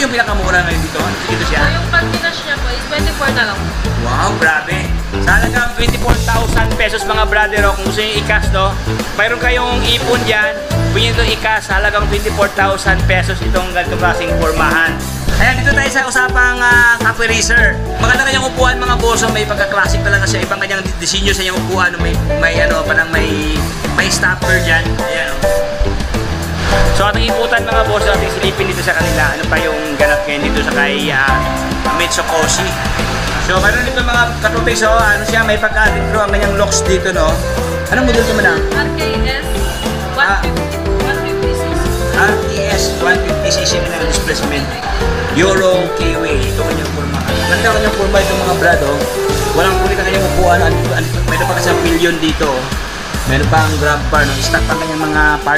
yung pinakamura ngayon dito? Dito siya? So, yung pag-cash niya po is 24 na lang. Wow, grabe. Sa halagang 24,000 pesos mga brother, kung gusto nyo i-cash, no? Mayroon kayong ipon dyan, pwede nyo i-cash sa halagang 24,000 pesos itong ganitong klaseng formahan. Ayan, dito tayo sa usapang Cafe Racer. Maganda kanyang upuan mga boss, may pagka-classic talaga siya. Ibang kanyang disenyo sa inyong upuan, may stopper dyan. Ayan, so ating ikutan mga boss, ating silipin dito sa kanila. Ano pa yung ganap ngayon dito sa kay Mitsukoshi. So meron dito mga katupis, ano siya, may pagka-retro ang kanyang locks dito, no? Anong model ito mo na? RKS 150cc. RTS 150cc na ng displacement. Euro Kiwi. Ito kanyang forma. Nanda kanyang forma ito mga brado. Walang kulit ang kanyang upuan. Mayroon pa kasi ang pillion dito. Meron pa ang grab bar. Stock pa kanyang mga parts.